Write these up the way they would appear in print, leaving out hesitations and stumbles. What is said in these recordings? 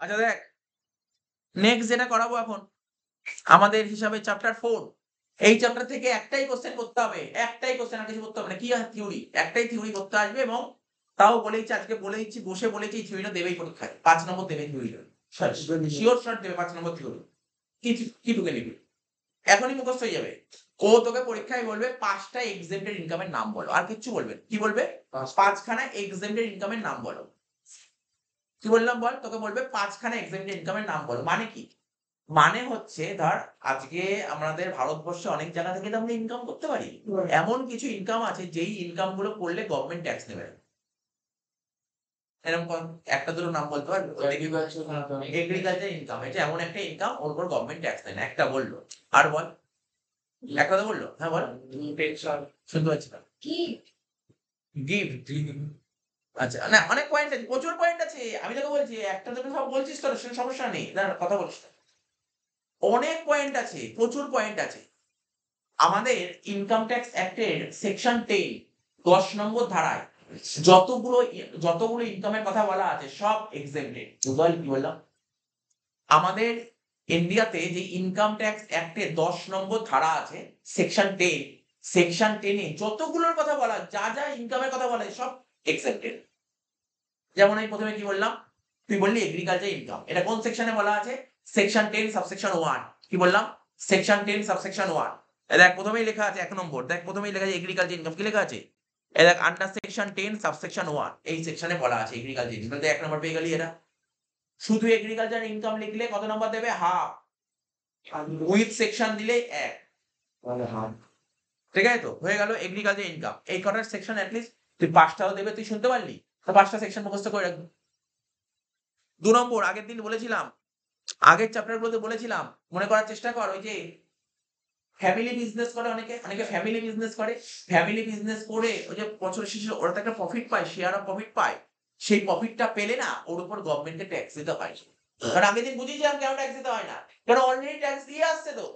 আচ্ছা দেখ, নেক্সট যেটা করাবো এখন আমাদের হিসাবে চ্যাপ্টার 4। এই চ্যাপ্টার থেকে একটাই কোশ্চেন করতে হবে, একটাই কোশ্চেন, আর কিছু করতে হবে না। কি থিওরি, একটাই থিওরি করতে আসবে, এবং তাও বলেইছি, আজকে বলে দিচ্ছি, বসে বলেছি এই থিওরিটা দেবেই পরীক্ষায়, 5 নম্বর দেবে থিওরিটা, শিওর শর্ট দেবে 5 নম্বর থিওরি। কি টুকে নিবি, এখনই মুখস্থ হয়ে যাবে। ও তোকে পরীক্ষায় বলবে 5টা এক্সেম্পটেড ইনকামের নাম বলো, আর কিচ্ছু বলবে কি বলবে, 5খানা এক্সেম্পটেড ইনকামের নাম বলো। কি বললাম বল, তোকে বলবে 5খানা এক্সেম্পটেড ইনকামের নাম বলো। মানে কি, মানে হচ্ছে ধর আজকে আমাদের ভারতবর্ষে অনেক জায়গা থেকে তো আমরা ইনকাম করতে পারি। এমন কিছু ইনকাম আছে যেই ইনকাম গুলো করলে গভর্নমেন্ট ট্যাক্স নেবে না। এরকম একটা দুটো নাম বলতে পারবি? এগ্রিকালচার ইনকাম, এটা এমন একটা ইনকাম ওর উপর গভর্নমেন্ট ট্যাক্স নেয় না। একটা বললো, আর বল, একটা কথা বললো, হ্যাঁ বল। শুনতে পাচ্ছি না। গিফট। আচ্ছা, না অনেক পয়েন্ট আছে, প্রচুর পয়েন্ট আছে। আমি তোকে বলছি একটা দুটো সব বলছিস তো, সমস্যা নেই, না কথা বলিস না। অনেক পয়েন্ট আছে, প্রচুর পয়েন্ট আছে। আমাদের ইনকাম ট্যাক্স অ্যাক্টের সেকশন 10 10 নম্বর ধারায় যতগুলো ইনকামের কথা বলা আছে সব এক্সেম্পটেড। বুঝলি কি বললাম? আমাদের ইন্ডিয়াতে যে ইনকাম ট্যাক্স অ্যাক্টে 10 নম্বর ধারা আছে, সেকশন 10, সেকশন 10 এ যতগুলোর কথা বলা, যা যা ইনকামের কথা বলা সব এক্সেপ্টেড। যেমন আমি প্রথমে কি বললাম, তুই বললি এগ্রিকালচার ইনকাম, এটা কোন সেকশনে বলা আছে? Section 10 subsection 1। কি বললাম? Section 10 subsection 1। দেখ প্রথমেই লেখা আছে 1 নম্বর, দেখ প্রথমেই লেখা আছে এগ্রিকালচার ইনকাম। কি লেখা আছে? দেখ আন্ডার সেকশন 10 সাবসেকশন 1, এই সেকশনে বলা আছে এগ্রিকালচার ইনকাম। তুই 1 নম্বর পেয়ে গেলি। এরা শুধু এগ্রিকালচার ইনকাম লিখলে কত নম্বর দেবে? হাফ। উইথ সেকশন দিলে 1, ঠিক আছে? তো হয়ে গেল এগ্রিকালচার ইনকাম। এই কটার সেকশন অ্যাটলিস্ট তুই 5টাও দেবে, তুই শুনতে পারলি, তো 5টা সেকশন মুখস্থ করে রাখবি। 2 নম্বর, আগের দিন বলেছিলাম, আগের চ্যাপ্টার গুলোতে বলেছিলাম, মনে করার চেষ্টা কর, ওই যে ফ্যামিলি বিজনেস করে অনেকে, ফ্যামিলি বিজনেস করে, ফ্যামিলি বিজনেস করে ওই যে বছরের শেষে ওরা তো একটা প্রফিট পায়, শেয়ার অফ প্রফিট পায়। সেই প্রফিটটা পেলে না ওর উপর গভর্নমেন্টকে ট্যাক্স দিতে হয়। কারণ আগের দিন বুঝিয়েছিলাম কেন ট্যাক্স দিতে হয় না, কারণ অলরেডি ট্যাক্স দিয়ে আসছে তো।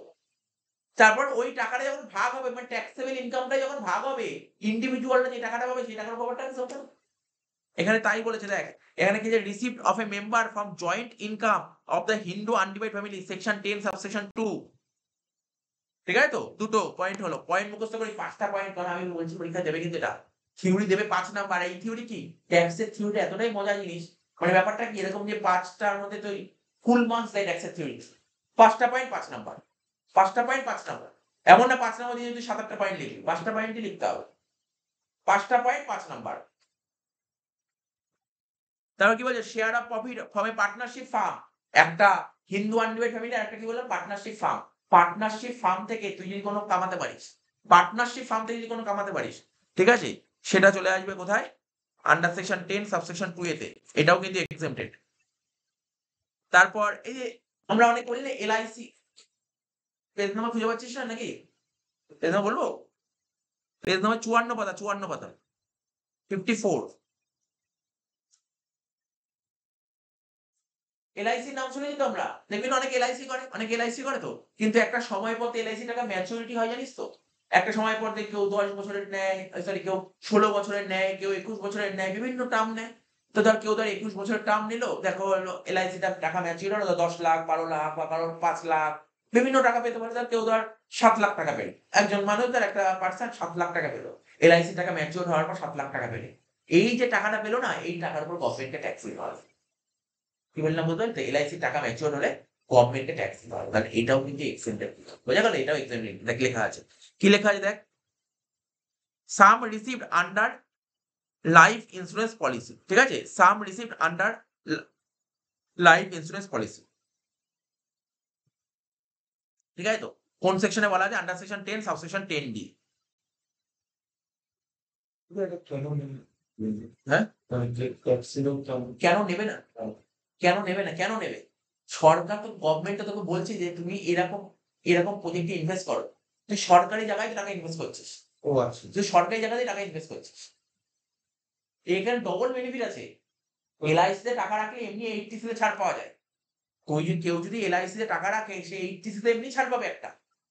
তারপর ওই টাকাটা যখন ভাগ হবে, মানে ট্যাক্সেবল ইনকামটা যখন ভাগ হবে, ইন্ডিভিজুয়ালরা যে টাকাটা পাবে সেই টাকার উপর ট্যাক্স হবে। এখানে তাই বলেছে, দেখ এখানে কি যে receipt of a member from joint income of the Hindu undivided family, section 10 subsection 2। ঠিক আছে? তো দুটো পয়েন্ট হলো, পয়েন্ট মুখস্থ করি 5টা পয়েন্ট, কারণ আমি বলছি পরীক্ষা দেবে কিন্তু এটা থিওরি দেবে 5 নাম্বার। এই থিওরি কি, ট্যাক্সের থিওরিটা এতটাই মজার জিনিস, মানে ব্যাপারটা কি এরকম যে 5টার মধ্যে তুই ফুল মার্কস দেয় ট্যাক্সের থিওরি। 5টা পয়েন্ট 5 নাম্বার, 5টা পয়েন্ট 5 নাম্বার। এমন না 5 নাম্বার দিয়ে তুই 7-8টা পয়েন্ট লিখবি, 5টা পয়েন্টই লিখতে হবে। 5টা পয়েন্ট 5 নাম্বার। তারপর কি বলছে, share of profit from a partnership firm, একটা হিন্দু আনডিভাইড ফ্যামিলি, আর একটা কি বললাম, পার্টনারশিপ ফার্ম। পার্টনারশিপ ফার্ম থেকে তুই যদি কোনো কামাতে পারিস, পার্টনারশিপ ফার্ম থেকে যদি কোনো কামাতে পারিস, ঠিক আছে, সেটা চলে আসবে কোথায়? আন্ডার সেকশন 10 সাবসেকশন 2 এতে। এটাও কিন্তু এক্সেম্পটেড। তারপর এই যে আমরা অনেক বলি না এলআইসি, পেজ নাম্বার খুঁজে পাচ্ছিস না নাকি? পেজ নাম্বার বলবো? পেজ নাম্বার 54 পাতা, 54 পাতা, 54। এলআইসি নাম শুনেছি তো আমরা, দেখবি না অনেক এলআইসি করে, অনেক এলআইসি করে তো, কিন্তু একটা সময় পর এলআইসি টাকা ম্যাচুরিটি হয় জানিস তো। একটা সময় পর কেউ 10 বছরের নেয়, সরি কেউ 16 বছরের নেয়, কেউ 21 বছরের নেয়, বিভিন্ন টার্ম নেয়। তো ধর কেউ ধর 21 বছরের টার্ম নিল, দেখো হলো এলআইসি টাকা ম্যাচিউর হলো 10 লাখ, 12 লাখ, বা কারোর 5 লাখ, বিভিন্ন টাকা পেতে পারে। ধর কেউ ধর 7 লাখ টাকা পেল, একজন মানুষ ধর একটা পার্সন 7 লাখ টাকা পেল, এলআইসি টাকা ম্যাচিউর হওয়ার পর 7 লাখ টাকা পেলে। এই যে টাকাটা পেলো না, এই টাকার উপর গভর্নমেন্টকে ট্যাক্স দিতে হবে। কি বললাম বুঝলেন তো? এলআইসি টাকা ম্যাচিওর হলে গভর্নমেন্টকে ট্যাক্স দিতে হবে, তাহলে এটাও কিন্তু এক্সেম্পটেড। বোঝা গেল? এটাও এক্সেম্পটেড। দেখ লেখা আছে, কি লেখা আছে দেখ, sum received under life insurance policy. ঠিক আছে, sum received under life insurance policy. ঠিক আছে? তো কোন সেকশনে বলা আছে? Under section 10 subsection 10 D. হ্যাঁ, কেন নেবে না? কেন নেবে না? কেন নেবে? সরকার তো, গভর্নমেন্ট তো তোকে বলছে যে তুমি এরকম এরকম প্রজেক্টে ইনভেস্ট করো। তুই সরকারি জায়গায় টাকা ইনভেস্ট করছিস। ও আচ্ছা, তুই সরকারি জায়গায় টাকা ইনভেস্ট করছিস, এখানে ডবল বেনিফিট আছে। এলআইসি তে টাকা রাখলে এমনি 80 তে ছাড় পাওয়া যায়। কেউ যদি এলআইসি তে টাকা রাখে, সে 80 তে এমনি ছাড় পাবে একটা।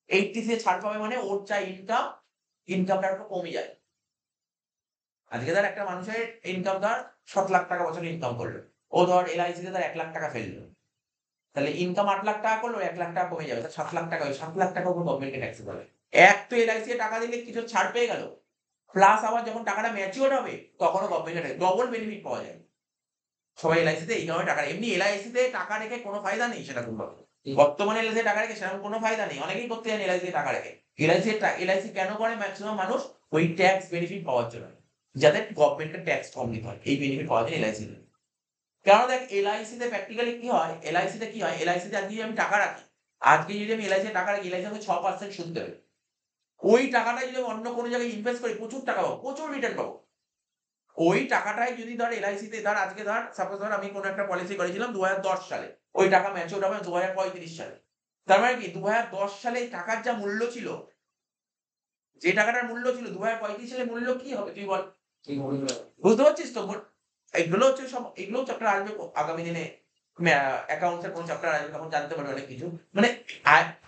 80 তে ছাড় পাবে মানে ওর যা ইনকামটা একটু কমে যায়। আজকে ধর একটা মানুষের ইনকাম ধর 7 লাখ টাকা বছরে ইনকাম করলো, ও ধর LIC তে তার 1 লাখ টাকা ফেললো, তাহলে ইনকাম 8 লাখ টাকা করলো, 1 লাখ টাকা কমে যাবে, তার 7 লাখ টাকা, ওই 7 লাখ টাকা উপর গভর্নমেন্টকে ট্যাক্স দিতে হবে। এক তো LIC এ টাকা দিলে কিছু ছাড় পেয়ে গেল, প্লাস আবার যখন টাকাটা ম্যাচিওর হবে তখনও গভর্নমেন্টের ডবল বেনিফিট পাওয়া যায়। সবাই LIC তে এই কারণে টাকা, এমনি LIC তে টাকা রেখে কোনো ফায়দা নেই সেরকম ভাবে। বর্তমানে LIC তে টাকা রেখে সেরকম কোনো ফায়দা নেই। অনেকেই করতে চান LIC তে টাকা রেখে। LIC কেন করে ম্যাক্সিমাম মানুষ? ওই ট্যাক্স বেনিফিট পাওয়ার জন্য। যাতে গভর্নমেন্টের ট্যাক্স কম দিতে হয়। এই বেনিফিট পাওয়ার জন্য LIC তে। কারণ দেখ LIC তে প্র্যাকটিক্যালি কি হয়? LIC তে LIC তে আজকে যদি আমি টাকা রাখি, আজকে যদি আমি LIC এ টাকা রাখি, LIC আমাকে 6% সুদ দেবে। ওই টাকাটা যদি আমি অন্য কোনো জায়গায় ইনভেস্ট করি, প্রচুর টাকা পাবো, প্রচুর রিটার্ন পাবো। ওই টাকাটাই যদি ধর LIC তে ধর আজকে ধর সাপোজ ধর আমি কোনো একটা পলিসি করেছিলাম 2010 সালে, ওই টাকা ম্যাচিউর হবে 2035 সালে। তার মানে কি 2010 সালে এই টাকার যা মূল্য ছিল, যে টাকাটার মূল্য ছিল 2035 সালে মূল্য কি হবে তুই বল? বুঝতে পারছিস তো? এগুলো হচ্ছে সব, এগুলো চ্যাপ্টার আসবে আগামী দিনে, অ্যাকাউন্টস এর কোন চ্যাপ্টার আসবে তখন জানতে পারবে অনেক কিছু। মানে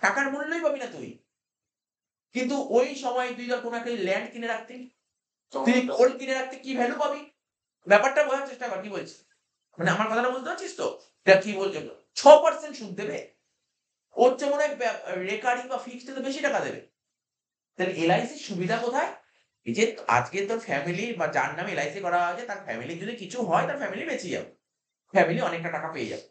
টাকার মূল্যই পাবি না তুই। কিন্তু ওই সময় তুই ধর কোনো একটা ল্যান্ড কিনে রাখতি, তুই গোল্ড কিনে রাখতে কি ভ্যালু পাবি? ব্যাপারটা বোঝার চেষ্টা কর কি বলছি। মানে আমার কথাটা বুঝতে পারছিস তো? এটা কি বলছে? 6% সুদ দেবে। ওর চেয়ে মনে হয় রেকারিং বা ফিক্সড এ বেশি টাকা দেবে। তাহলে LIC র সুবিধা কোথায়? এই যে আজকে তোর ফ্যামিলি বা যার নামে LIC করা আছে তার ফ্যামিলির যদি কিছু হয়, তার ফ্যামিলি বেঁচে যাবে। ফ্যামিলি অনেকটা টাকা পেয়ে যাবে।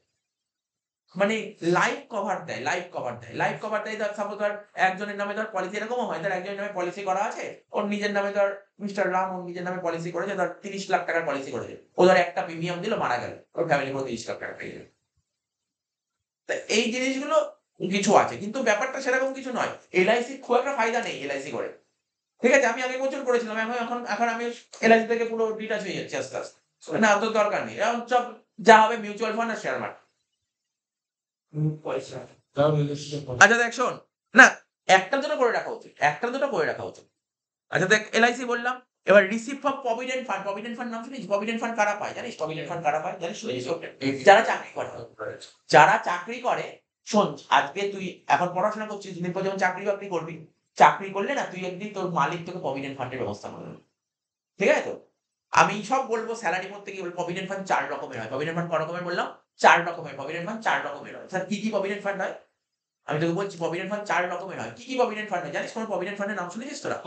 মানে লাইফ কভার দেয়, লাইফ কভার দেয়। লাইফ কভার দেয় ধর সাপোজ ধর একজনের নামে ধর পলিসি এরকমও হয়, ধর একজনের নামে পলিসি করা আছে, ওর নিজের নামে ধর মিস্টার রাম ওর নিজের নামে পলিসি করেছে, ধর 30 লাখ টাকার পলিসি করেছে। ও ধর একটা প্রিমিয়াম দিল, মারা গেল। ওর ফ্যামিলি পুরো 30 লাখ টাকা পেয়ে যাবে। তা এই জিনিসগুলো কিছু আছে। কিন্তু ব্যাপারটা সেরকম কিছু নয়। LIC খুব একটা ফায়দা নেই LIC করে। ঠিক আছে? আমি আগে প্রচুর করেছিলাম। এখন আমি LIC থেকে পুরো ডিটাচ হয়ে যাচ্ছি আস্তে, আস্তে। না অত দরকার নেই। এখন সব যা হবে মিউচুয়াল ফান্ড আর শেয়ার মার্কেট। আচ্ছা দেখ শোন, না একটা দুটো করে রাখা উচিত, একটা দুটো করে রাখা উচিত। আচ্ছা দেখ LIC বললাম, এবার receive from provident fund. Provident fund নাম শুনিস? প্রভিডেন্ট ফান্ড কারা পায় জানিস? প্রভিডেন্ট ফান্ড কারা পায় জানিস? শুনিস? যারা চাকরি করে। যারা চাকরি করে, শোন আজকে তুই এখন পড়াশোনা করছিস, দিন পর যখন চাকরি বাকরি করবি, চাকরি করলে না তুই একদিন তোর মালিক তোকে প্রভিডেন্ট ফান্ডের ব্যবস্থা করে দেবে। ঠিক আছে তো? আমি সব বলবো স্যালারি করতে গিয়ে বলবো প্রভিডেন্ট ফান্ড 4 রকমের হয়। প্রভিডেন্ট ফান্ড ক রকমের বললাম? 4 রকমের। প্রভিডেন্ট ফান্ড 4 রকমের হয়। স্যার কি প্রভিডেন্ট ফান্ড হয়? আমি তোকে বলছি প্রভিডেন্ট ফান্ড 4 রকমের হয়। কি প্রভিডেন্ট ফান্ড হয় জানিস? কোন প্রভিডেন্ট ফান্ডের নাম শুনেছিস তোরা?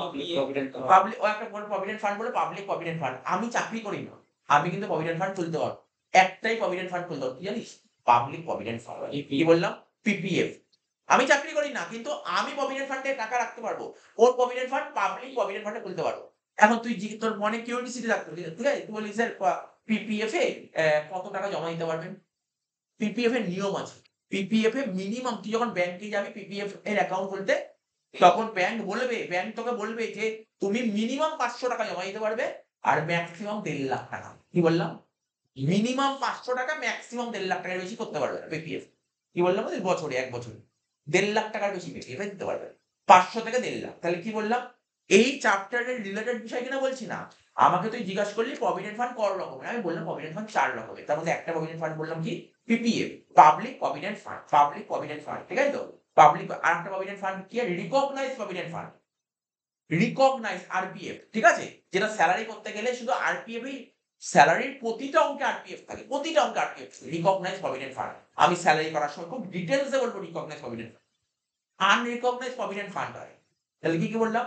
পাবলিক, ও একটা প্রভিডেন্ট ফান্ড বলে পাবলিক প্রভিডেন্ট ফান্ড। আমি চাকরি করি না। আমি কিন্তু প্রভিডেন্ট ফান্ড তুলতে পারবো। একটাই প্রভিডেন্ট ফান্ড তুলতে পারবো। কি জানিস? Public provident fund. কি বললাম? PPF। আমি চাকরি করি না কিন্তু আমি প্রভিডেন্ট ফান্ডে টাকা রাখতে পারবো। ওর প্রভিডেন্ট ফান্ড পাবলিক প্রভিডেন্ট ফান্ডে তুলতে পারবো। এখন তুই তোর মনে কিউরিওসিটি রাখতে হবে, ঠিক আছে? তুই বলিস স্যার PPF এ কত টাকা জমা দিতে পারবেন? PPF এর নিয়ম আছে। PPF এ মিনিমাম তুই যখন ব্যাংকে যাবি PPF এর অ্যাকাউন্ট খুলতে, তখন ব্যাংক তোকে বলবে যে তুমি মিনিমাম 500 টাকা জমা দিতে পারবে আর ম্যাক্সিমাম 1.5 লাখ টাকা। কি বললাম? মিনিমাম 500 টাকা, ম্যাক্সিমাম 1.5 লাখ টাকার বেশি করতে পারবে না PPF। কি বললাম? বছরে 1 বছরে 1.5 লাখ টাকার বেশি PPF এ দিতে পারবে না। 500 থেকে 1.5 লাখ। তাহলে কি বললাম? এই চ্যাপ্টারের রিলেটেড বিষয় কিনা বলছি না। আমাকে তুই জিজ্ঞাসা করলি প্রভিডেন্ট ফান্ড ক রকমের? আমি বললাম প্রভিডেন্ট ফান্ড 4 রকমের। তার মধ্যে একটা প্রভিডেন্ট ফান্ড বললাম কি? PPF, public provident fund. Public provident fund. ঠিক আছে তো? পাবলিক আরেকটা প্রভিডেন্ট ফান্ড কি? Recognised provident fund. Recognised RPF। ঠিক আছে? যেটা স্যালারি করতে গেলে শুধু RPF এই স্যালারির প্রতিটা অঙ্কে RPF থাকে। প্রতিটা অঙ্কে RPF থাকে। Recognised provident fund. আমি স্যালারি করার সময় খুব ডিটেইলস এ বলবো recognised provident fund. Unrecognised provident fund হয়। তাহলে কি বললাম?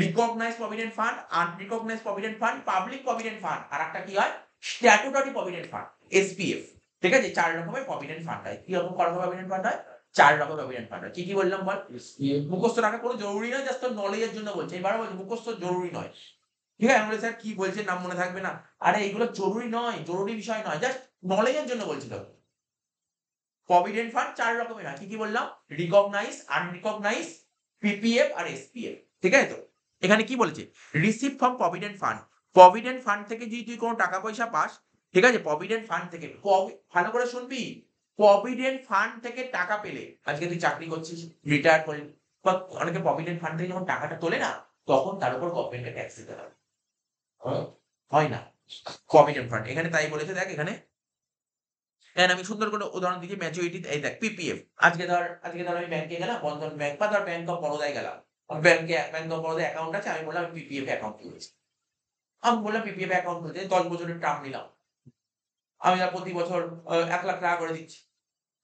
Recognised provident fund, unrecognised provident fund, public provident fund. আর একটা কি হয়? Statutory provident fund, SPF। ঠিক আছে? 4 রকমের প্রভিডেন্ট ফান্ড হয়। কি রকম প্রভিডেন্ট ফান্ড হয়? 4 রকমের প্রভিডেন্ট ফান্ড হয়। কি বললাম বল? মুখস্থ রাখা কোনো জরুরি নয়, জাস্ট তোর নলেজের জন্য বলছি। এবারে বলছি মুখস্থ জরুরি নয়। ঠিক আছে? আমি বলি স্যার কি বলছেন, নাম মনে থাকবে না। আরে এগুলো জরুরি নয়, জরুরি বিষয় নয়, জাস্ট নলেজের জন্য বলছি তোকে। প্রভিডেন্ট ফান্ড 4 রকমের হয়। কি বললাম? রিকগনাইজ, আনরিকগনাইজ, PPF আর SPF। ঠিক আছে তো? এখানে কি বলেছে? Receive from provident fund. Provident fund থেকে যদি তুই কোনো টাকা পয়সা পাস, ঠিক আছে? প্রভিডেন্ট ফান্ড থেকে ভালো করে শুনবি। প্রভিডেন্ট ফান্ড থেকে টাকা পেলে, আজকে তুই চাকরি করছিস, রিটায়ার করলি, বা অনেকে প্রভিডেন্ট ফান্ড থেকে যখন টাকাটা তোলে না, তখন তার উপর গভর্নমেন্টকে ট্যাক্স দিতে হয়। হয় না? প্রভিডেন্ট ফান্ড এখানে তাই বলেছে। দেখ এখানে আমি সুন্দর করে উদাহরণ দিচ্ছি। ম্যাচুরিটি এই দেখ PPF। আজকে ধর আমি ব্যাংকে গেলাম, বন্ধন ব্যাংক বা ধর ব্যাংক অফ বরোদায় গেলাম। ব্যাংক অফ বরোদায় অ্যাকাউন্ট আছে। আমি বললাম PPF অ্যাকাউন্ট খুলেছি। আমি বললাম PPF অ্যাকাউন্ট খুলতে 10 বছরের টার্ম নিলাম। আমি আর প্রতি বছর 1 লাখ টাকা করে দিচ্ছি।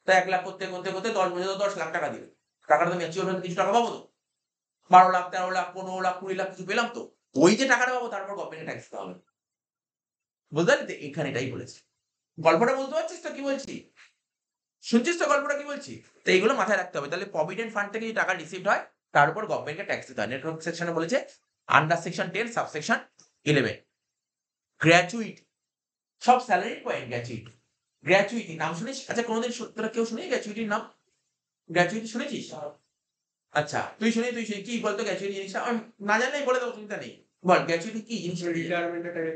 তা 1 লাখ করতে করতে করতে 10 বছরে 10 লাখ টাকা দিবে। টাকাটা তো ম্যাচিওর হলে কিছু টাকা পাবো তো। 12 লাখ, 13 লাখ, 15 লাখ, 20 লাখ কিছু পেলাম তো। ওই যে টাকাটা পাবো তারপর গভর্নমেন্টকে ট্যাক্স দিতে হবে। বুঝতে পারলি তো? এখানে এটাই বলেছে। গল্পটা বুঝতে পারছিস তো কি বলছি? শুনছিস তো গল্পটা কি বলছি? তো এইগুলো মাথায় রাখতে হবে। তাহলে প্রভিডেন্ট ফান্ড থেকে যে টাকা রিসিভড হয় তার উপর গভর্নমেন্টকে ট্যাক্স দিতে হয়। নেটওয়ার্ক সেকশনে বলেছে আন্ডার সেকশন 10 সাবসেকশন 11 গ্র্যাচুইটি, সব স্যালারির পয়েন্ট গ্র্যাচুইটি। গ্র্যাচুইটি নাম শুনিস? আচ্ছা কোনোদিন তোরা কেউ শুনিস গ্র্যাচুইটির নাম? গ্র্যাচুইটি শুনেছিস? আচ্ছা তুই শুনি কি বলতো গ্র্যাচুইটি জিনিসটা? আমি না জানলেই বলে দেবো, চিন্তা নেই। বল গ্র্যাচুইটি কি জিনিস? রিটায়ারমেন্টের টাইমে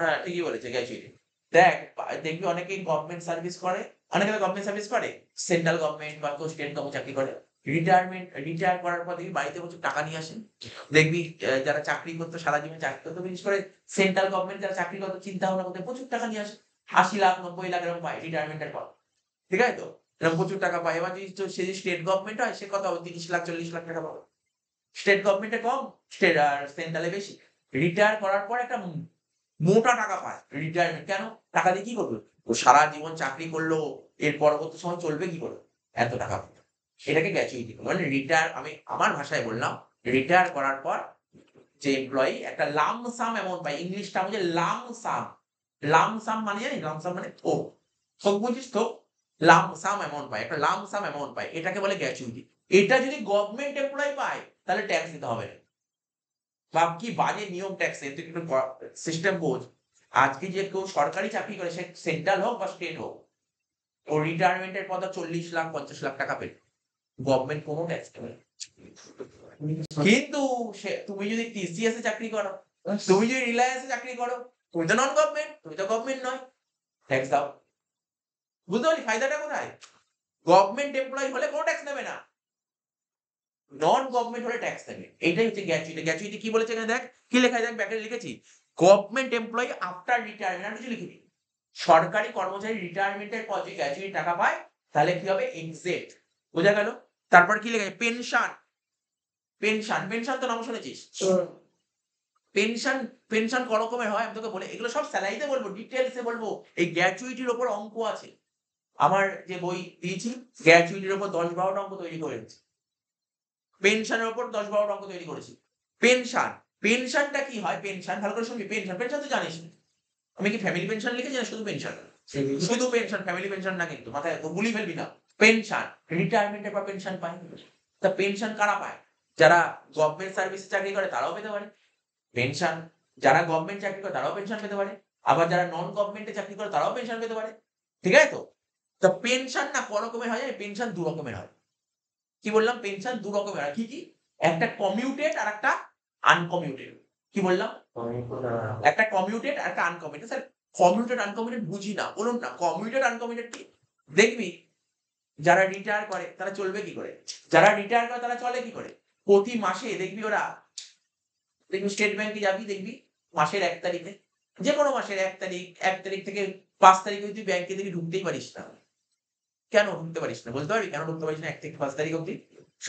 হ্যাঁ ঠিকই বলেছে গ্র্যাচুইটি। দেখ দেখবি অনেকেই গভর্নমেন্ট সার্ভিস করে, অনেকে তো গভর্নমেন্ট সার্ভিস করে, সেন্ট্রাল গভর্নমেন্ট বা কেউ স্টেট গভর্নমেন্ট চাকরি করে। রিটায়ার করার পর দেখবি বাড়িতে প্রচুর টাকা নিয়ে আসেন। দেখবি যারা চাকরি করতো, সারা জীবন চাকরি করতো, বিশেষ করে সেন্ট্রাল গভর্নমেন্ট যারা চাকরি করতো, চিন্তা ভাবনা করতে প্রচুর টাকা নিয়ে আসে। 80 লাখ, 90 লাখ এরকম পায় রিটায়ারমেন্টের পর। ঠিক আছে তো? এরকম প্রচুর টাকা পায়। এবার যদি সে যদি স্টেট গভর্নমেন্ট হয় সে কত হবে? 30 লাখ, 40 লাখ টাকা পাবে। স্টেট গভর্নমেন্টে কম, স্টেট আর সেন্ট্রালে বেশি। রিটায়ার করার পর একটা মোটা টাকা পায় রিটায়ারমেন্ট। কেন? টাকা দিয়ে কি করবে? ও সারা জীবন চাকরি করলো, এর পরবর্তী সময় চলবে কি করে? এত টাকা পাবে। এটাকে গ্র্যাচুইটি মানে রিটায়ার, আমি আমার ভাষায় বললাম, রিটায়ার করার পর যে এমপ্লয়ি একটা লামসাম অ্যামাউন্ট পায়। ইংলিশটা হচ্ছে লামসাম। লামসাম মানে জানিস? লামসাম মানে থোক বুঝিস তো? লামসাম অ্যামাউন্ট পায়, একটা লামসাম অ্যামাউন্ট পায়, এটাকে বলে গ্র্যাচুইটি। এটা যদি গভর্নমেন্ট এমপ্লয়ি পায় তাহলে ট্যাক্স দিতে হবে না। বা কি বাজে নিয়ম ট্যাক্সের, তুই একটু সিস্টেম বোঝ। আজকে যে কেউ সরকারি চাকরি করে, সে সেন্ট্রাল হোক বা স্টেট হোক, ও রিটায়ারমেন্টের পর 40 লাখ, 50 লাখ টাকা পেল, গভর্নমেন্ট কোনো ট্যাক্স দেবে না। কিন্তু তুমি যদি টিসিএস এ চাকরি করো, তুমি যদি রিলায়েন্সে চাকরি করো, তুমি তো নন গভর্নমেন্ট, তুমি তো গভর্নমেন্ট নয়, ট্যাক্স দাও। বুঝতে পারলি ফায়দাটা কোথায়? গভর্নমেন্ট এমপ্লয়ি হলে কোনো ট্যাক্স নেবে না, নন গভর্নমেন্ট হলে ট্যাক্স দেবে। এইটাই হচ্ছে গ্র্যাচুইটি। গ্র্যাচুইটি কি বলেছে এখানে দেখ, কি লেখা আছে দেখ, ব্যাকেটে লিখেছি গভর্নমেন্ট এমপ্লয়ি আফটার রিটায়ারমেন্ট। আর কিছু লিখিনি। সরকারি কর্মচারী রিটায়ারমেন্টের পর যে গ্র্যাচুইটি টাকা পায় তাহলে কি হবে? এক্সেপ্ট। বোঝা গেল? তারপর কি লেখা আছে? পেনশন। পেনশন, পেনশন তো নাম শুনেছিস? পেনশন, পেনশন ক রকমের হয় আমি তোকে বলে, এগুলো সব স্যালারিতে বলবো, ডিটেইলসে বলবো। এই গ্র্যাচুইটির উপর অঙ্ক আছে। আমার যে বই দিয়েছি গ্র্যাচুইটির উপর 10-12টা অঙ্ক তৈরি করেছি। পেনশনের উপর 10-12টা অঙ্ক তৈরি করেছি। পেনশন, পেনশনটা কি হয়? পেনশন ভালো করে শুনবি। পেনশন, পেনশন তো জানিস। আমি কি ফ্যামিলি পেনশন লিখেছি না শুধু পেনশন? শুধু পেনশন, ফ্যামিলি পেনশন না কিন্তু, মাথায় গুলি ফেলবি না। পেনশন, রিটায়ারমেন্টের পর পেনশন পায়। তা পেনশন কারা পায়? যারা গভর্নমেন্ট সার্ভিসে চাকরি করে তারাও পেতে পারে পেনশন। যারা গভর্নমেন্ট চাকরি করে তারাও পেনশন পেতে পারে। আবার যারা নন গভর্নমেন্টে চাকরি করে তারাও পেনশন পেতে পারে। ঠিক আছে তো? তো পেনশন না ক রকমের হয় জানিস? পেনশন 2 রকমের হয়। কি বললাম? পেনশন 2 রকমের হয়। কি? একটা কমিউটেড আর একটা আনকমিউটেড। কি বললাম? একটা কমিউটেড আর একটা আনকমিউটেড। স্যার কমিউটেড আনকমিউটেড বুঝি না, বলুন না। কমিউটেড আনকমিউটেড কি? দেখবি যারা রিটায়ার করে তারা চলবে কি করে? যারা রিটায়ার করে তারা চলে কি করে? প্রতি মাসে দেখবি ওরা, দেখবি স্টেট ব্যাংকে যাবি, দেখবি মাসের 1 তারিখে, যে কোনো মাসের 1 তারিখ থেকে 5 তারিখ অবধি ব্যাংকে দেখবি ঢুকতেই পারিস না। কেন ঢুকতে পারিস না? বলতে পারবি কেন ঢুকতে পারিস না 1 থেকে 5 তারিখ অবধি?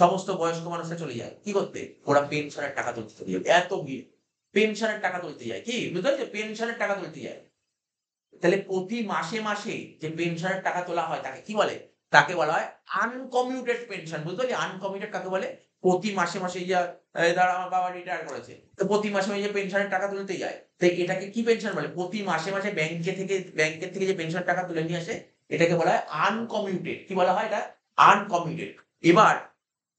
সমস্ত বয়স্ক মানুষরা চলে যায় কি করতে? ওরা পেনশনের টাকা তুলতে চলে যায়। এত ভিড়, পেনশনের টাকা তুলতে যায়। কি বুঝতে পারছো? পেনশনের টাকা তুলতে যায়। তাহলে প্রতি মাসে মাসে যে পেনশনের টাকা তোলা হয় তাকে কি বলে? তাকে বলা হয় আনকমিউটেড পেনশন। বুঝতে পারলি? আনকমিউটেড কাকে বলে? প্রতি মাসে মাসে এই যে ধর আমার বাবা রিটায়ার করেছে, তো প্রতি মাসে মাসে যে পেনশনের টাকা তুলতে যায়, তো এটাকে কি পেনশন বলে? প্রতি মাসে মাসে ব্যাংকের থেকে যে পেনশনের টাকা তুলে নিয়ে আসে এটাকে বলা হয় আনকমিউটেড। কি বলা হয়? এটা আনকমিউটেড। এবার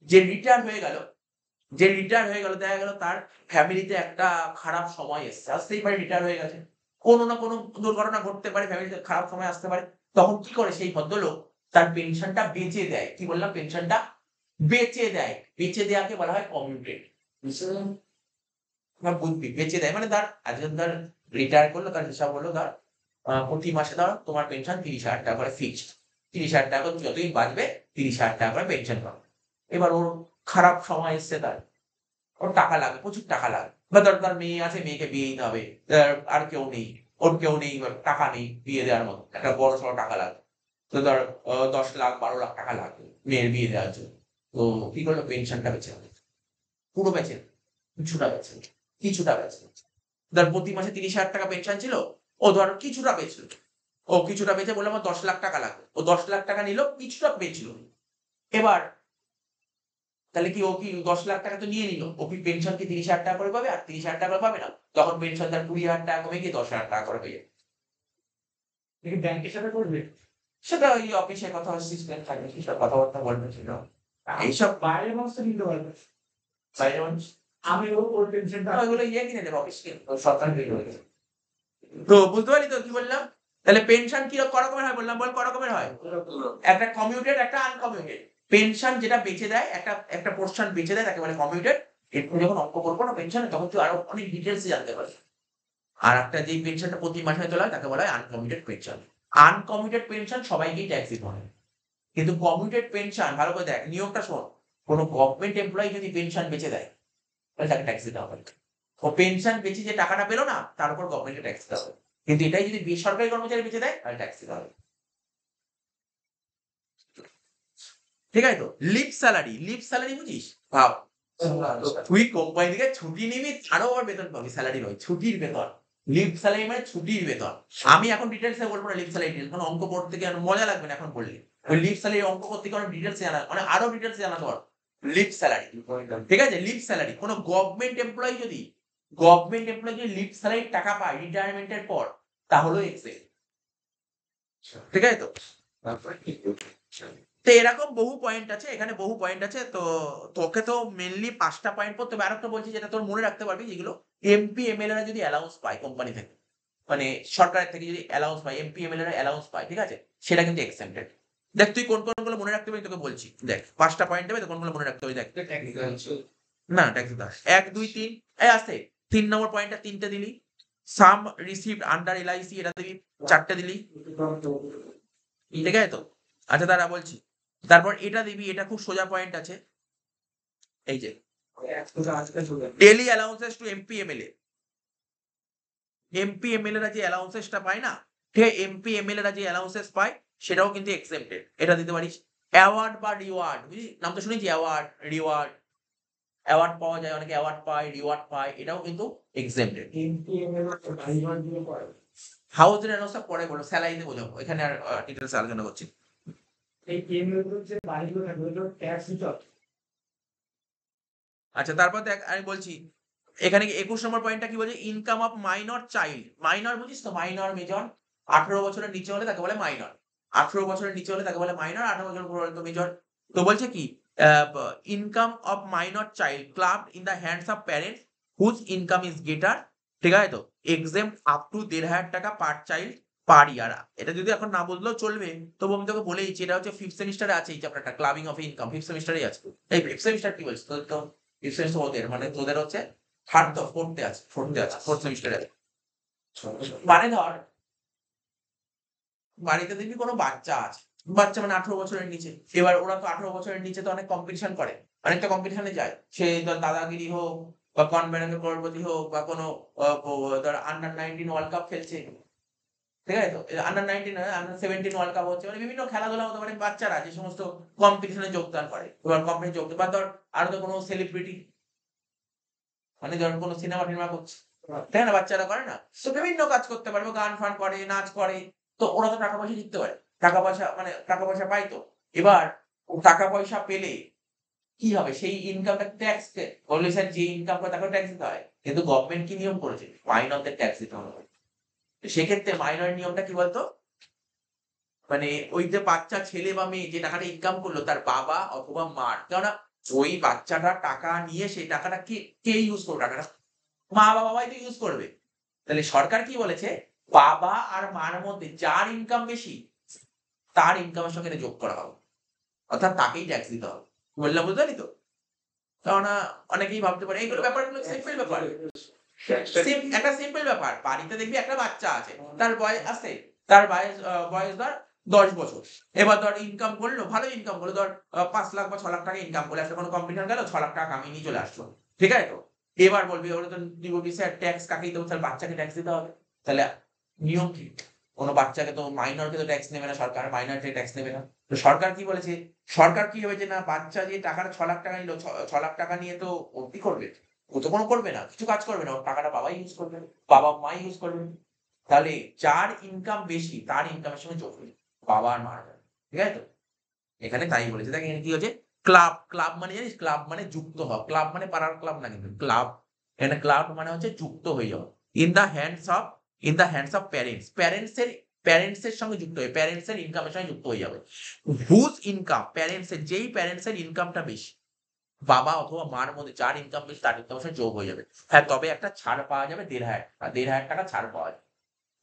যে রিটায়ার হয়ে গেল, দেখা গেল তার ফ্যামিলিতে একটা খারাপ সময় এসছে, আসতেই পারে, রিটায়ার হয়ে গেছে, কোনো না কোনো দুর্ঘটনা ঘটতে পারে, ফ্যামিলিতে খারাপ সময় আসতে পারে। তখন কি করে সেই ভদ্রলোক? তার পেনশনটা বেঁচে দেয়। কি বললাম? পেনশনটা বেঁচে দেয়। বেঁচে দেওয়াকে বলা হয় কমিউটেড। বুঝবি? বেঁচে দেয় মানে ধর আজকে ধর রিটায়ার করলো, তার হিসাব হলো ধর প্রতি মাসে ধর তোমার পেনশন 30,000 টাকা করে ফিক্সড। 30,000 টাকা করে যতদিন বাঁচবে 30,000 টাকা করে পেনশন পাবে। এবার ওর খারাপ সময় এসছে, তার ওর টাকা লাগবে, প্রচুর টাকা লাগবে। বা ধর তার মেয়ে আছে, মেয়েকে বিয়ে দিতে হবে, আর কেউ নেই, ওর কেউ নেই, টাকা নেই বিয়ে দেওয়ার মতো, একটা বড়সড় টাকা লাগবে। তো ধর 10 লাখ, 12 লাখ টাকা লাগবে মেয়ের বিয়ে দেওয়ার জন্য। তো কি করলো? পেনশনটা বেঁচে গেল। পুরো বেঁচে না, কিছুটা বেঁচে, কিছুটা বেঁচে। ধর প্রতি মাসে 30,000 টাকা পেনশন ছিল, ও ধর কিছুটা বেচলো, ও কিছুটা বেচে বললো আমার 10 লাখ টাকা লাগবে, ও 10 লাখ টাকা নিল, কিছুটা বেচলো। এবার তাহলে কি ও কি 10 লাখ টাকা তো নিয়ে নিল, ও কি পেনশন কি 30,000 টাকা করে পাবে? আর 30,000 টাকা করে পাবে না, তখন পেনশন তার 20,000 টাকা কমে গিয়ে 10,000 টাকা করে হয়ে যাবে। ব্যাংকের সাথে করবে, সেটা ওই অফিসে কথা সিস্টেম থাকে, সেসব কথাবার্তা বলবে ছিল এইসব। বাইরের মানুষ তো নিতে পারবে, বাইরের মানুষ আমি ওর পেনশনটা ওইগুলো কিনে দেবে অফিসকে, সরকার তো বুঝতে পারলি তো কি বললাম? তাহলে পেনশন কি রকমের হয় বললাম, বল ক রকমের হয়? একটা কমিউটেড, একটা আনকমিউটেড। পেনশন যেটা বেঁচে দেয়, একটা পোর্শন বেঁচে দেয়, তাকে বলে কমিউটেড। এরপর যখন অঙ্ক করবো না পেনশনে, তখন তুই আরো অনেক ডিটেলস জানতে পারবি। আর একটা যে পেনশনটা প্রতি মাসে তোলা হয় তাকে বলা হয় আনকমিউটেড পেনশন। আনকমিউটেড পেনশন সবাইকেই ট্যাক্স দিতে হয়, কিন্তু কমিউটেড পেনশন ভালো করে দেখ, নিয়মটা শোন, কোনো গভর্নমেন্ট এমপ্লয়ি যদি পেনশন বেঁচে দেয় তাহলে তাকে ট্যাক্স দিতে হবে। ও পেনশন বেঁচে যে টাকাটা পেলো না তার উপর গভর্নমেন্টকে ট্যাক্স দিতে হবে। কিন্তু এটাই যদি বেসরকারি কর্মচারী বেঁচে দেয় তাহলে ট্যাক্স দিতে হবে। ঠিক আছে তো? লিভ স্যালারি, লিভ স্যালারি বুঝিস? ভাব তুই কোম্পানি থেকে ছুটি নিবি, আরো আবার বেতন পাবি, স্যালারি নয়, ছুটির বেতন। লিভ স্যালারি মানে ছুটির বেতন। আমি এখন ডিটেলসে বলবো না লিভ স্যালারি ডিটেলস, কারণ অঙ্ক পড়তে গিয়ে মজা লাগবে না এখন পড়লে। ওই লিভ স্যালারি অঙ্ক করতে গিয়ে অনেক ডিটেলস জানা, মানে আরো ডিটেলস জানা তোর লিভ স্যালারি। ঠিক আছে? লিভ স্যালারি কোন গভর্নমেন্ট এমপ্লয়ি যদি লিভ স্যালারি টাকা পায় রিটায়ারমেন্টের পর, তাহলে এক্সেল। ঠিক আছে তো? তো এরকম বহু পয়েন্ট আছে, এখানে বহু পয়েন্ট আছে। তো তোকে তো মেনলি 5টা পয়েন্ট পড়তে হবে। আরেকটা বলছি যেটা তোর মনে রাখতে পারবি, যেগুলো এমপি এমএলএ রা যদি অ্যালাউন্স পায় কোম্পানি থেকে, মানে সরকারের থেকে যদি অ্যালাউন্স পায়, এমপি এমএলএ রা অ্যালাউন্স পায়, ঠিক আছে, সেটা কিন্তু এক্সেমটেড। দেখ তুই কোন কোনগুলো মনে রাখতে পারবি তোকে বলছি, দেখ 5টা পয়েন্ট দেবে তো কোনগুলো মনে রাখতে হবে দেখ। না ট্যাক্স দিতে হয় 1 2 3, এই আসতে 3 নম্বর পয়েন্টটা 3টে দিলি। সাম রিসিভড আন্ডার এলআইসি এটা দিবি 4টে দিলি। ঠিক আছে তো? আচ্ছা দাঁড়া বলছি, তারপর এটা দিবি, এটা খুব সোজা পয়েন্ট আছে, এই যে daily allowances to MP MLA. MP MLA রা যে অ্যালাউন্সেসটা পায় না, ঠিক আছে, এমপি এমএলএ রা যে অ্যালাউন্সেস পায় সেটাও কিন্তু এক্সেমটেড, এটা দিতে পারিস। অ্যাওয়ার্ড বা রিওয়ার্ড, বুঝলি নাম তো শুনেছি, অ্যাওয়ার্ড রিওয়ার্ড, অ্যাওয়ার্ড পাওয়া যায়, অনেকে অ্যাওয়ার্ড পায়, রিওয়ার্ড পায়, এটাও কিন্তু এক্সেমটেড। হাউস রেনোসা পরে বলো, স্যালারিতে বোঝাবো, এখানে আর ডিটেলস আলোচনা করছি। এই এমএলএ যে বাড়িগুলো থাকবে ওগুলো ট্যাক্স দিতে হবে। আচ্ছা তারপর দেখ আমি বলছি, এখানে 21 নম্বর পয়েন্টটা কি বলছে? Income of minor child. Minor বুঝিস তো? মাইনর মেজর 18 বছরের নিচে হলে তাকে বলে মাইনর। 18 বছরের নিচে হলে তাকে বলে মাইনর, 18 বছর উপর হলে তো মেজর। তো বলছে কি, income of minor child club in the hands of parents whose income is greater, ঠিক আছে তো, এক্সেম আপ টু 1,500 টাকা পার চাইল্ড পার ইয়ার। এটা যদি এখন না বুঝলেও চলবে, তবু আমি তোকে বলেইছি, এটা হচ্ছে 5th সেমিস্টারে আছে এই চ্যাপ্টারটা, ক্লাবিং অফ ইনকাম 5th সেমিস্টারেই আছে। এই 5th সেমিস্টার কি বলছিস তোর তো? ওদের মানে তোদের হচ্ছে থার্ড তো, ফোর্থে আছে, ফোর্থ সেমিস্টারে আছে। মানে ধর বাড়িতে দেখবি কোনো বাচ্চা আছে, বাচ্চা মানে 18 বছরের নিচে। এবার ওরা তো 18 বছরের নিচে তো অনেক কম্পিটিশন করে, অনেকটা কম্পিটিশনে যায়। সে ধর দাদাগিরি হোক বা কনভেনশনের করবতি হোক বা কোনো ধর আন্ডার 19 ওয়ার্ল্ড কাপ খেলছে, ঠিক আছে তো, আন্ডার 19 আন্ডার 17 ওয়ার্ল্ড কাপ হচ্ছে, মানে বিভিন্ন খেলাধুলা হতে পারে, বাচ্চারা যে সমস্ত কম্পিটিশনে যোগদান করে, এবার কম্পিটিশনে যোগদান বা ধর আরো তো কোনো সেলিব্রিটি, মানে ধর কোনো সিনেমা টিনেমা করছে, তাই না, বাচ্চারা করে না, তো বিভিন্ন কাজ করতে পারবে, গান ফান করে, নাচ করে, তো ওরা তো টাকা পয়সা জিততে পারে, টাকা পয়সা মানে টাকা পয়সা পাই তো। এবার ও টাকা পয়সা পেলে কি হবে? সেই ইনকামটা ট্যাক্স, বললে স্যার যে ইনকাম করে তাকে ট্যাক্স দিতে হয়, কিন্তু গভর্নমেন্ট কি নিয়ম করেছে? মাইনরদের ট্যাক্স দিতে হবে। সেক্ষেত্রে মাইনর নিয়মটা কি বলতো, মানে ওই যে বাচ্চা ছেলে বা মেয়ে যে টাকাটা ইনকাম করলো তার বাবা অথবা মার, কেননা ওই বাচ্চাটা টাকা নিয়ে সেই টাকাটা কে ইউজ করবে? টাকাটা মা বাবাই তো ইউজ করবে। তাহলে সরকার কি বলেছে? বাবা আর মার মধ্যে যার ইনকাম বেশি তার ইনকামের সঙ্গে এটা যোগ করা হবে, অর্থাৎ তাকেই ট্যাক্স দিতে হবে। বললাম বুঝতে পারলি তো? কেননা অনেকেই ভাবতে পারে এইগুলো ব্যাপারগুলো সিম্পল ব্যাপার, একটা সিম্পল ব্যাপার। বাড়িতে দেখবি একটা বাচ্চা আছে, তার বয়স আছে, তার বয়স ধর 10 বছর। এবার ধর ইনকাম করলো, ভালো ইনকাম করলো, ধর 5 লাখ বা 6 লাখ টাকা ইনকাম করলে, একটা কোনো কম্পিটিশন গেল 6 লাখ টাকা কামিয়ে নিয়ে চলে আসলো, ঠিক আছে তো? এবার বলবি ওরা তো বলবি স্যার ট্যাক্স কাকেই দেবো? তাহলে বাচ্চাকে ট্যাক্স দিতে হবে। তাহলে নিয়ম কি? কোনো বাচ্চাকে তো, মাইনরকে তো ট্যাক্স নেবে না সরকার, মাইনরকে ট্যাক্স নেবে না। তো সরকার কি বলেছে? সরকার কি হয়েছে না, বাচ্চা যে টাকাটা 6 লাখ টাকা নিল, 6 লাখ টাকা নিয়ে তো ও কি করবে? ও তো কোনো করবে না, কিছু কাজ করবে না, ওর টাকাটা বাবাই ইউজ করবে, বাবা মাই ইউজ করবে। তাহলে যার ইনকাম বেশি তার ইনকামের সঙ্গে যোগ হবে বাবা আর মার, ঠিক আছে তো? এখানে তাই বলেছে। দেখ এখানে কি হচ্ছে, ক্লাব, ক্লাব মানে জানিস, ক্লাব মানে যুক্ত হওয়া, ক্লাব মানে পাড়ার ক্লাব না, কিন্তু ক্লাব, এখানে ক্লাব মানে হচ্ছে যুক্ত হয়ে যাওয়া। In the hands of parents, parents এর সঙ্গে যুক্ত হয়ে, প্যারেন্টস এর ইনকামের সঙ্গে যুক্ত হয়ে যাবে। হুজ ইনকাম, প্যারেন্টস এর, যেই প্যারেন্টস এর ইনকামটা বেশি, বাবা অথবা মার মধ্যে যার ইনকাম বেশি তার ইনকামের সঙ্গে যোগ হয়ে যাবে। হ্যাঁ, তবে একটা ছাড় পাওয়া যাবে 1,500 টাকা ছাড় পাওয়া যাবে,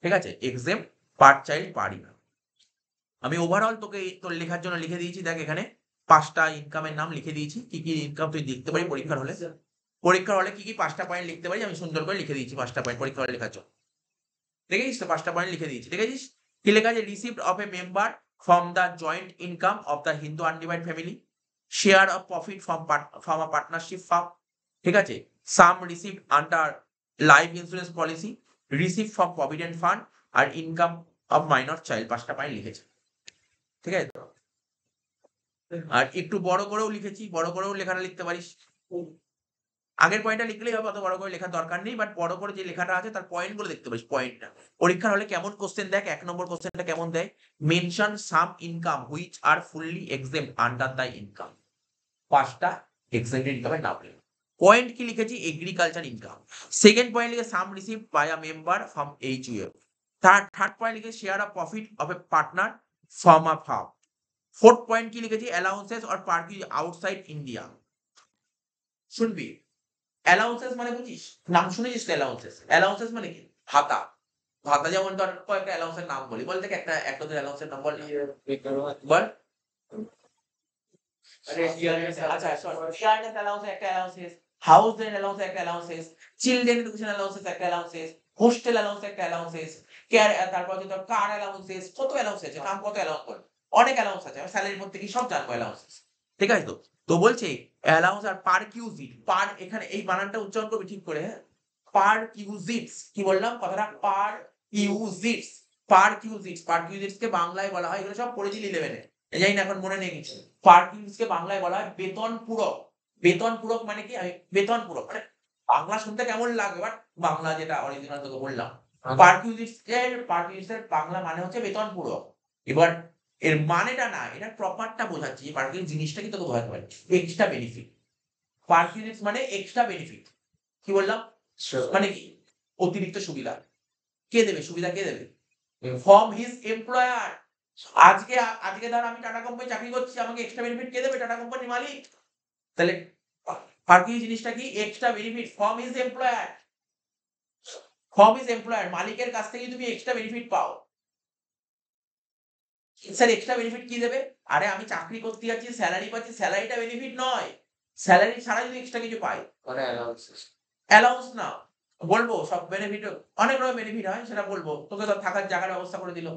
ঠিক আছে? এক্সেম পার চাইল্ড পারি না। আমি ওভারঅল তোকে তোর লেখার জন্য লিখে দিয়েছি, দেখ এখানে 5টা ইনকামের নাম লিখে দিয়েছি, কি কি ইনকাম তুই লিখতে পারি পরীক্ষার হলে। পরীক্ষার হলে কি কি 5টা পয়েন্ট লিখতে পারি আমি সুন্দর করে লিখে দিয়েছি, 5টা পয়েন্ট পরীক্ষার হলে লেখার জন্য। দেখেছিস তো 5টা পয়েন্ট লিখে দিয়েছি, দেখেছিস? কি লেখা আছে? Received of a member from the joint income of the Hindu undivided family, share of profit from a partnership firm, ঠিক আছে? Sum receive under life insurance policy, receive from provident fund, আর ইনকাম অফ মাইনর চাইল্ড। 5টা point লিখেছে, ঠিক আছে তো? আর একটু বড় করেও লিখেছি, বড় করেও লেখাটা লিখতে পারিস। আগের পয়েন্টটা লিখলেই হবে, অত বড় করে লেখার দরকার নেই, বাট বড় করে যে লেখাটা আছে তার পয়েন্ট গুলো দেখতে পারিস, পয়েন্টটা। পরীক্ষার হলে কেমন কোশ্চেন দেখ, 1 নম্বর কোশ্চেনটা কেমন দেয়, mention sum income which are fully exempt under the income. 5টা এক্সেম্পটেড ইনকামের নাম লিখে, পয়েন্ট কি লিখেছি, এগ্রিকালচার ইনকাম। সেকেন্ড পয়েন্ট লিখে sum receive by a member from HUF। Third point লিখে share of profit of a partner from a firm. Fourth point কি লিখেছি, allowances or parking outside India. শুনবি, অ্যালাউন্সেস মানে বুঝিস, নাম শুনেছিস তো? অ্যালাউন্সেস মানে কি, ভাতা। ভাতা যেমন ধর কয়েকটা অ্যালাউন্সের নাম বলি, বল থেকে একটা দুটো অ্যালাউন্সের নাম বল, বল। আচ্ছা রিটায়ারমেন্ট অ্যালাউন্স একটা অ্যালাউন্সেস, হাউস রেন্ট অ্যালাউন্স একটা অ্যালাউন্সেস, চিলড্রেন এডুকেশন অ্যালাউন্সেস একটা অ্যালাউন্সেস, হোস্টেল অ্যালাউন্স একটা অ্যালাউন্সেস, কেয়ার, তারপর হচ্ছে তোর কার অ্যালাউন্সেস, কত অ্যালাউন্স আছে, নাম কত অ্যালাউন্স বল, অনেক অ্যালাউন্স আছে, আমি স্যালারির মধ্যে কি সব জানবো অ্যালাউন্সেস, ঠিক আছে তো? তো বলছে অ্যালাউন্স আর পারকিউজিট, পার এখানে এই বানানটা উচ্চারণ করবি ঠিক করে, হ্যাঁ? পারকিউজিটস, কি বললাম কথাটা, পারকিউজিটস কে বাংলায় বলা হয়, এগুলো সব পড়েছিলি 11-এ, জানি না এখন মনে নেই কিছু। পার্কিংসকে বাংলায় বলা হয় বেতন পূরক। বেতন পূরক মানে কি, আমি বেতন পূরক মানে বাংলা শুনতে কেমন লাগবে, বাট বাংলা যেটা অরিজিনাল তোকে বললাম, পার্কিংস এর বাংলা মানে হচ্ছে বেতন পূরক। এবার এর মানেটা না, এটা প্রপারটা বোঝাচ্ছি, পার্কিং জিনিসটা কি তোকে বোঝাতে পারি, এক্সট্রা বেনিফিট। পার্কিংস মানে এক্সট্রা বেনিফিট, কি বললাম, মানে কি, অতিরিক্ত সুবিধা। কে দেবে সুবিধা, কে দেবে, ফ্রম হিজ এমপ্লয়ার। আজকে আজকে ধর আমি টাটা কোম্পানি চাকরি করছি, আমাকে এক্সট্রা বেনিফিট কে দেবে, টাটা কোম্পানির মালিক। তাহলে পার্কিং জিনিসটা কি, extra benefit from his employer, মালিকের কাছ থেকে তুমি এক্সট্রা বেনিফিট পাও। স্যার এক্সট্রা বেনিফিট কি দেবে, আরে আমি চাকরি করতে যাচ্ছি, স্যালারি পাচ্ছি, স্যালারিটা বেনিফিট নয়, স্যালারি ছাড়া যদি এক্সট্রা কিছু পাই, মানে অ্যালাউন্স না, বলবো সব বেনিফিট, অনেক রকম বেনিফিট হয়, সেটা বলবো। তোকে ধর থাকার জায়গার ব্যবস্থা করে দিল,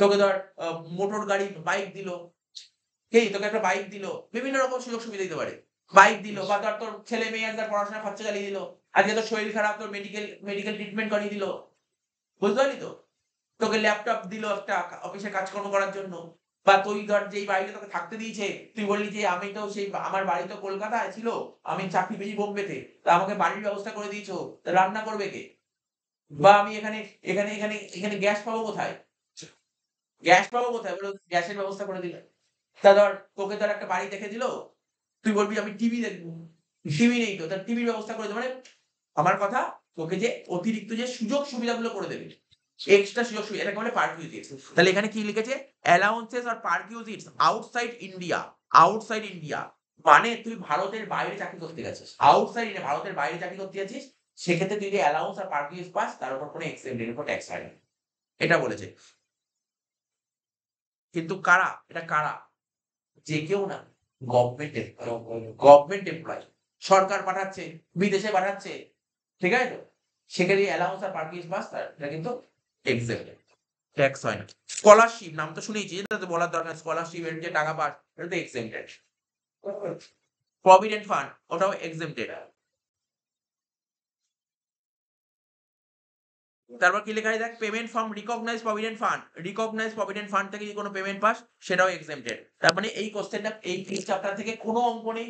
তোকে ধর মোটর গাড়ি বাইক দিল, তোকে একটা বাইক দিল, বিভিন্ন রকম সুযোগ সুবিধা দিতে পারে, বাইক দিল, বা ধর তোর ছেলে মেয়েদের পড়াশোনা খরচা চালিয়ে দিল, আজকে তোর শরীর খারাপ, তোর মেডিকেল ট্রিটমেন্ট করিয়ে দিল, বুঝতে পারলি তো? তোকে ল্যাপটপ দিল একটা অফিসে কাজকর্ম করার জন্য, বা তুই ধর যেই বাড়িতে তোকে থাকতে দিয়েছে, তুই বললি যে আমি তো সেই, আমার বাড়ি তো কলকাতায় ছিল, আমি চাকরি পেয়েছি বোম্বেতে, তা আমাকে বাড়ির ব্যবস্থা করে দিয়েছো, তা রান্না করবে কে? বা আমি এখানে এখানে এখানে এখানে গ্যাস পাবো কোথায়, বলো, গ্যাসের ব্যবস্থা করে দিলে। তা ধর তোকে ধর একটা বাড়ি দেখে দিল, তুই বলবি আমি টিভি দেখবো, টিভি নেই তো, তার টিভির ব্যবস্থা করে দেবে, মানে আমার কথা, তোকে যে অতিরিক্ত যে সুযোগ সুবিধাগুলো করে দেবে, এক্সট্রা সুযোগ সুবিধা, এটাকে বলে পারকিউজিটস। তাহলে এখানে কি লিখেছে, অ্যালাউন্সেস আর পারকিউজিটস আউটসাইড ইন্ডিয়া। মানে তুই ভারতের বাইরে চাকরি করতে গেছিস, আউটসাইড ইন্ডিয়া, ভারতের বাইরে চাকরি করতে যাচ্ছিস, সেক্ষেত্রে তুই যে অ্যালাউন্স আর পারকিউজিটস পাস, তার উপর কোনো এক্সেমশন উপর ট্যাক্স হয় না, এটা বলেছে। কিন্তু কারা, এটা কারা, যে কেউ না, গভর্নমেন্ট এমপ্লয়, সরকার পাঠাচ্ছে, বিদেশে পাঠাচ্ছে, ঠিক আছে তো, সেখানে অ্যালাউন্স আর পারকিউজিটস পাস, এটা কিন্তু এক্সেমটেড, ট্যাক্স হয় না। স্কলারশিপ নাম তো শুনেছি, এটা তো বলার দরকার, স্কলারশিপ এর যে টাকা পাস, এটা তো এক্সেমটেড। প্রভিডেন্ট ফান্ড, ওটাও এক্সেমটেড। তারপর কি লেখা আছে দেখ, payment from recognise provident fund থেকে যদি কোনো পেমেন্ট পাস, সেটাও এক্সেমটেড। তার মানে এই কোশ্চেনটা, এই চ্যাপ্টার থেকে কোনো অঙ্ক নেই,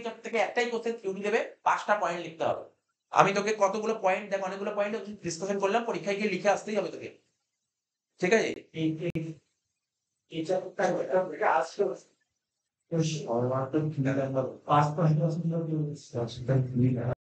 চ্যাপ্টার থেকে একটাই কোশ্চেন থিওরি দেবে, 5টা পয়েন্ট লিখতে হবে, আমি তোকে কতগুলো পয়েন্ট দেখ, অনেকগুলো পয়েন্ট ডিসকাশন করলাম, পরীক্ষায় গিয়ে লিখে আসতেই হবে তোকে, ঠিক আছে? এটা আসলো পাঁচ 5%